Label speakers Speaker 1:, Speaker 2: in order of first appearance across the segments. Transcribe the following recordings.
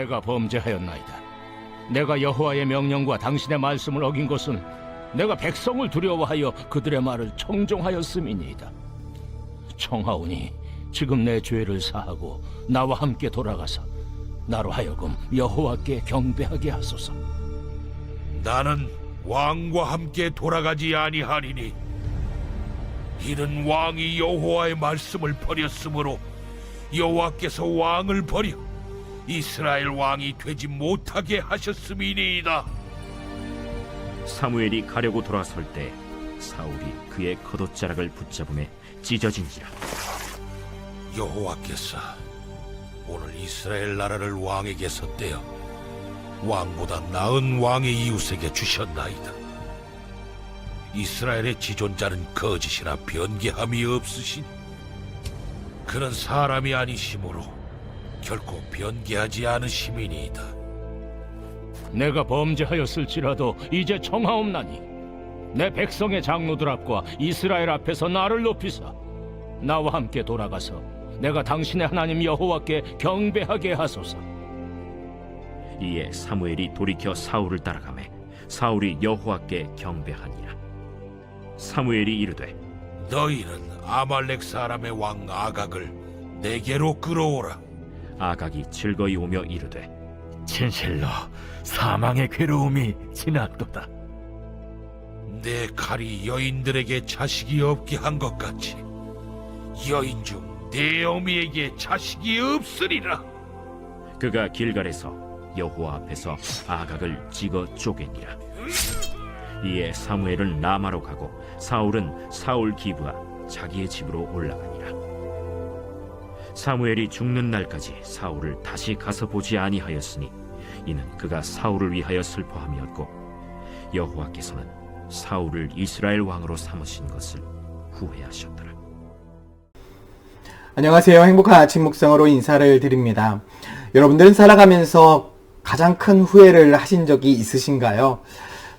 Speaker 1: 내가 범죄하였나이다. 내가 여호와의 명령과 당신의 말씀을 어긴 것은 내가 백성을 두려워하여 그들의 말을 청종하였음이니이다. 청하오니 지금 내 죄를 사하고 나와 함께 돌아가서 나로 하여금 여호와께 경배하게 하소서.
Speaker 2: 나는 왕과 함께 돌아가지 아니하리니 이는 왕이 여호와의 말씀을 버렸으므로 여호와께서 왕을 버려 이스라엘 왕이 되지 못하게 하셨음이니이다.
Speaker 3: 사무엘이 가려고 돌아설 때 사울이 그의 겉옷자락을 붙잡음에 찢어진지라.
Speaker 2: 여호와께서 오늘 이스라엘 나라를 왕에게서 떼어 왕보다 나은 왕의 이웃에게 주셨나이다. 이스라엘의 지존자는 거짓이나 변개함이 없으시니 그는 사람이 아니시므로 결코 변개하지 않으심이니이다.
Speaker 1: 내가 범죄하였을지라도 이제 청하옵나니 내 백성의 장로들 앞과 이스라엘 앞에서 나를 높이사 나와 함께 돌아가서 내가 당신의 하나님 여호와께 경배하게 하소서.
Speaker 3: 이에 사무엘이 돌이켜 사울을 따라가매 사울이 여호와께 경배하니라. 사무엘이 이르되
Speaker 2: 너희는 아말렉 사람의 왕 아각을 내게로 끌어오라.
Speaker 3: 아각이 즐거이 오며 이르되
Speaker 4: 진실로 사망의 괴로움이 지났도다.
Speaker 2: 내 칼이 여인들에게 자식이 없게 한 것 같이 여인 중 내 어미에게 자식이 없으리라.
Speaker 3: 그가 길갈에서 여호와 앞에서 아각을 찍어 쪼개니라. 이에 사무엘은 라마로 가고 사울은 사울 기브와 자기의 집으로 올라가니라. 사무엘이 죽는 날까지 사울을 다시 가서 보지 아니하였으니 이는 그가 사울을 위하여 슬퍼함이었고 여호와께서는 사울을 이스라엘 왕으로 삼으신 것을 후회하셨더라.
Speaker 5: 안녕하세요. 행복한 아침 묵상으로 인사를 드립니다. 여러분들은 살아가면서 가장 큰 후회를 하신 적이 있으신가요?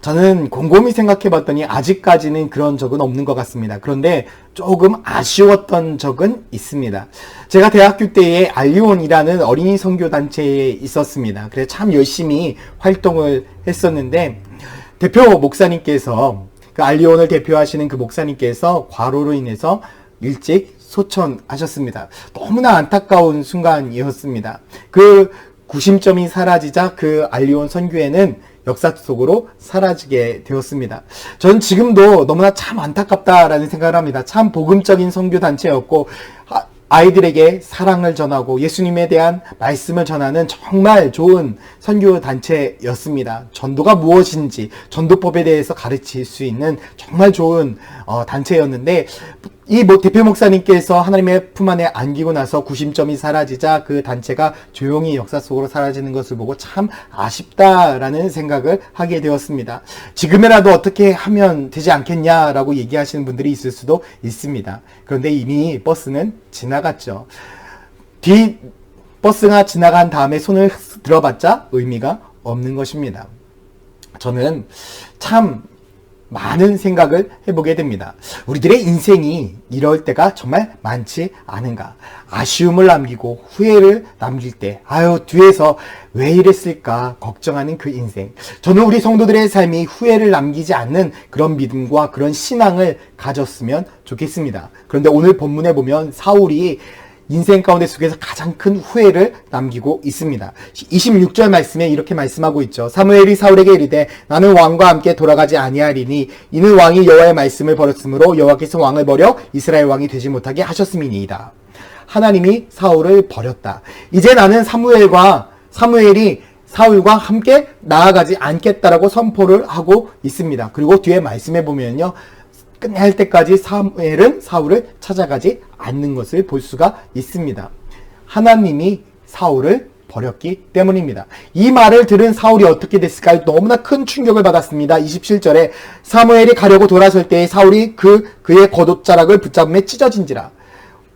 Speaker 5: 저는 곰곰이 생각해 봤더니 아직까지는 그런 적은 없는 것 같습니다. 그런데 조금 아쉬웠던 적은 있습니다. 제가 대학교 때에 알리온이라는 어린이 선교단체에 있었습니다. 그래서 참 열심히 활동을 했었는데 대표 목사님께서 그 알리온을 대표하시는 그 목사님께서 과로로 인해서 일찍 소천하셨습니다. 너무나 안타까운 순간이었습니다. 그 구심점이 사라지자 그 알리온 선교회는 역사 속으로 사라지게 되었습니다. 전 지금도 너무나 참 안타깝다라는 생각을 합니다. 참 복음적인 선교단체였고 아이들에게 사랑을 전하고 예수님에 대한 말씀을 전하는 정말 좋은 선교단체였습니다. 전도가 무엇인지 전도법에 대해서 가르칠 수 있는 정말 좋은 단체였는데 이 대표 목사님께서 하나님의 품 안에 안기고 나서 구심점이 사라지자 그 단체가 조용히 역사 속으로 사라지는 것을 보고 참 아쉽다라는 생각을 하게 되었습니다. 지금이라도 어떻게 하면 되지 않겠냐라고 얘기하시는 분들이 있을 수도 있습니다. 그런데 이미 버스는 지나갔죠. 뒤 버스가 지나간 다음에 손을 들어봤자 의미가 없는 것입니다. 저는 참 많은 생각을 해보게 됩니다. 우리들의 인생이 이럴 때가 정말 많지 않은가. 아쉬움을 남기고 후회를 남길 때 뒤에서 왜 이랬을까 걱정하는 그 인생. 저는 우리 성도들의 삶이 후회를 남기지 않는 그런 믿음과 그런 신앙을 가졌으면 좋겠습니다. 그런데 오늘 본문에 보면 사울이 인생 가운데 속에서 가장 큰 후회를 남기고 있습니다. 26절 말씀에 이렇게 말씀하고 있죠. 사무엘이 사울에게 이르되 나는 왕과 함께 돌아가지 아니하리니 이는 왕이 여호와의 말씀을 버렸으므로 여호와께서 왕을 버려 이스라엘 왕이 되지 못하게 하셨음이니이다. 하나님이 사울을 버렸다. 이제 나는 사무엘이 사울과 함께 나아가지 않겠다라고 선포를 하고 있습니다. 그리고 뒤에 말씀해 보면요. 끝낼 때까지 사무엘은 사울을 찾아가지 않는 것을 볼 수가 있습니다. 하나님이 사울을 버렸기 때문입니다. 이 말을 들은 사울이 어떻게 됐을까요? 너무나 큰 충격을 받았습니다. 27절에 사무엘이 가려고 돌아설 때 사울이 그의 겉옷자락을 붙잡음에 찢어진지라.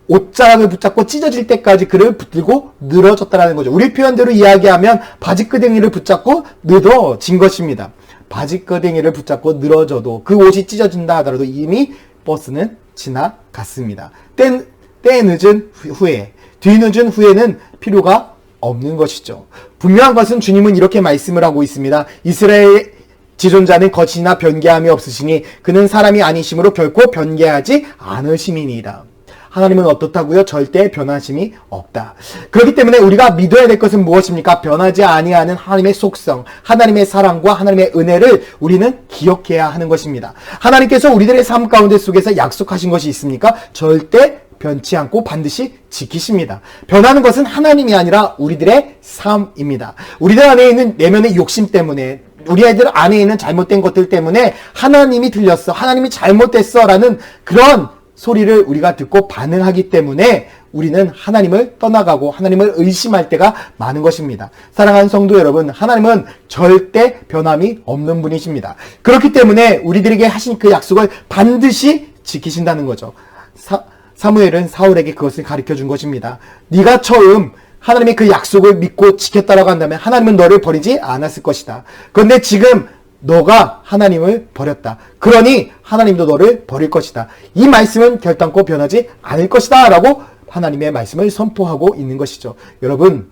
Speaker 5: 옷자락을 붙잡고 찢어질 때까지 그를 붙들고 늘어졌다는 거죠. 우리 표현대로 이야기하면 바지끄댕이를 붙잡고 늘어진 것입니다. 바지끄댕이를 붙잡고 늘어져도 그 옷이 찢어진다 하더라도 이미 버스는 지나갔습니다. 때 늦은 후회, 뒤늦은 후회는 필요가 없는 것이죠. 분명한 것은 주님은 이렇게 말씀을 하고 있습니다. 이스라엘 지존자는 거짓이나 변개함이 없으시니 그는 사람이 아니심으로 결코 변개하지 않으심이니이다. 하나님은 어떻다고요? 절대 변하심이 없다. 그렇기 때문에 우리가 믿어야 될 것은 무엇입니까? 변하지 아니하는 하나님의 속성, 하나님의 사랑과 하나님의 은혜를 우리는 기억해야 하는 것입니다. 하나님께서 우리들의 삶 가운데 속에서 약속하신 것이 있습니까? 절대 변치 않고 반드시 지키십니다. 변하는 것은 하나님이 아니라 우리들의 삶입니다. 우리들 안에 있는 내면의 욕심 때문에, 우리 아이들 안에 있는 잘못된 것들 때문에 하나님이 틀렸어, 하나님이 잘못됐어 라는 그런 소리를 우리가 듣고 반응하기 때문에 우리는 하나님을 떠나가고 하나님을 의심할 때가 많은 것입니다. 사랑하는 성도 여러분, 하나님은 절대 변함이 없는 분이십니다. 그렇기 때문에 우리들에게 하신 그 약속을 반드시 지키신다는 거죠. 사무엘은 사울에게 그것을 가르쳐 준 것입니다. 네가 처음 하나님의 그 약속을 믿고 지켰다라고 한다면 하나님은 너를 버리지 않았을 것이다. 그런데 지금 너가 하나님을 버렸다. 그러니 하나님도 너를 버릴 것이다. 이 말씀은 결단코 변하지 않을 것이다 라고 하나님의 말씀을 선포하고 있는 것이죠. 여러분,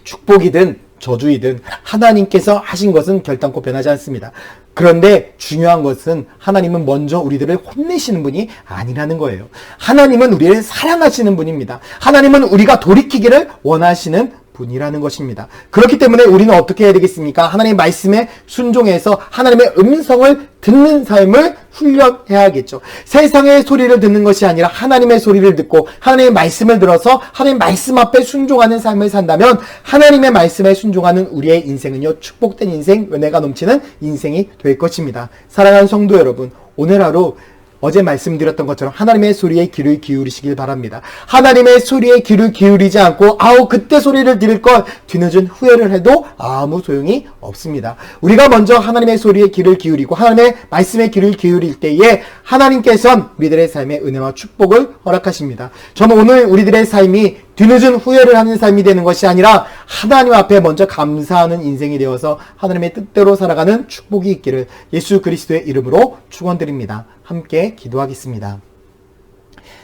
Speaker 5: 축복이든 저주이든 하나님께서 하신 것은 결단코 변하지 않습니다. 그런데 중요한 것은 하나님은 먼저 우리들을 혼내시는 분이 아니라는 거예요. 하나님은 우리를 사랑하시는 분입니다. 하나님은 우리가 돌이키기를 원하시는 분이라는 것입니다. 그렇기 때문에 우리는 어떻게 해야 되겠습니까? 하나님의 말씀에 순종해서 하나님의 음성을 듣는 삶을 훈련해야겠죠. 세상의 소리를 듣는 것이 아니라 하나님의 소리를 듣고 하나님의 말씀을 들어서 하나님의 말씀 앞에 순종하는 삶을 산다면 하나님의 말씀에 순종하는 우리의 인생은요, 축복된 인생, 은혜가 넘치는 인생이 될 것입니다. 사랑하는 성도 여러분, 오늘 하루 어제 말씀드렸던 것처럼 하나님의 소리에 귀를 기울이시길 바랍니다. 하나님의 소리에 귀를 기울이지 않고 그때 소리를 들을 것 뒤늦은 후회를 해도 아무 소용이 없습니다. 우리가 먼저 하나님의 소리에 귀를 기울이고 하나님의 말씀에 귀를 기울일 때에 하나님께서는 우리들의 삶에 은혜와 축복을 허락하십니다. 저는 오늘 우리들의 삶이 뒤늦은 후회를 하는 삶이 되는 것이 아니라 하나님 앞에 먼저 감사하는 인생이 되어서 하나님의 뜻대로 살아가는 축복이 있기를 예수 그리스도의 이름으로 축원드립니다. 함께 기도하겠습니다.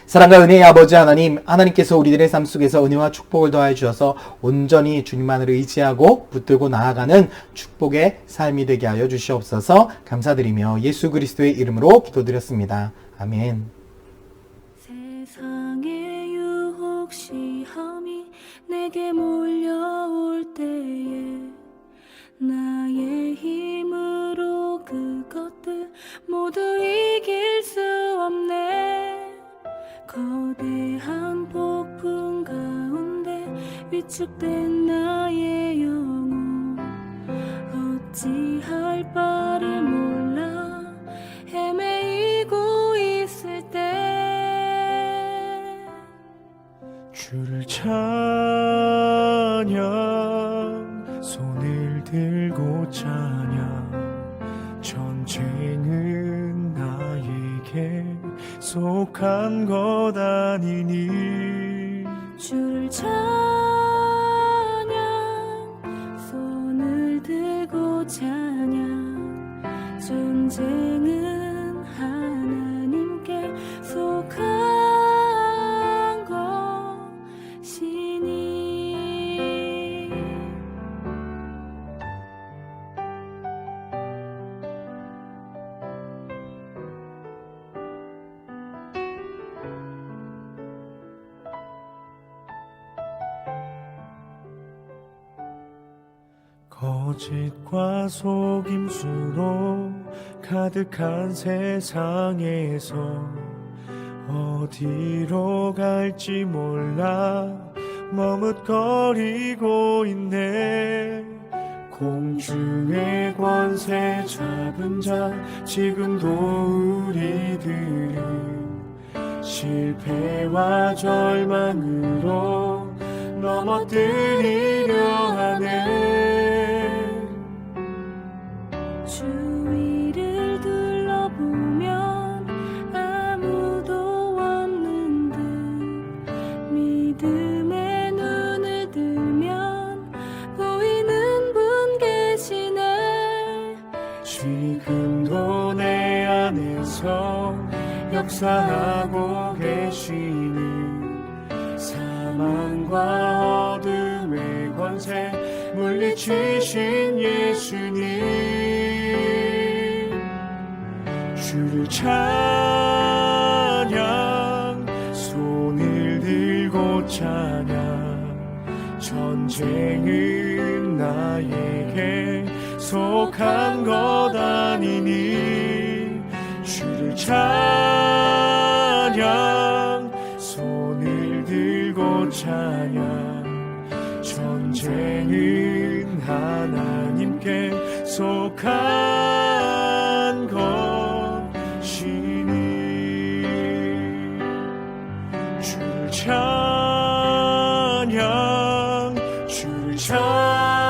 Speaker 5: 사랑과 은혜의 아버지 하나님, 하나님께서 우리들의 삶 속에서 은혜와 축복을 더하여 주셔서 온전히 주님만을 의지하고 붙들고 나아가는 축복의 삶이 되게 하여 주시옵소서. 감사드리며 예수 그리스도의 이름으로 기도드렸습니다. 아멘.
Speaker 6: 세상의 유혹 시험이 내게 몰려올 때에 나의 힘으로 그것들 모두 이길 수 없네. 거대한 폭풍 가운데 위축된 나의 영혼 어찌할 바를 몰라 헤매이고 있을 때
Speaker 7: 주를 찬양 손을 들고 찬양 전쟁은 나에게 속한 것 아니니
Speaker 6: 주를 찬양 손을 들고 찬양 전쟁은 하나님께 속한 것이니.
Speaker 7: 거짓과 속임수로 가득한 세상에서 어디로 갈지 몰라 머뭇거리고 있네. 공중의 권세 잡은 자 지금도 우리들은 실패와 절망으로 넘어뜨리려 하네.
Speaker 6: 주위를 둘러보면 아무도 없는 듯 믿음의 눈을 들면 보이는 분 계시네.
Speaker 7: 지금도 내 안에서 역사하고 계시는 사망과 어둠의 권세 외치신 예수님 주를 찬양 손을 들고 찬양 전쟁은 나에게 속한 것 아니니 주를 찬양 손을 들고 찬양 전쟁은 하나님께 속한 것이니 주를 찬양 주를 찬양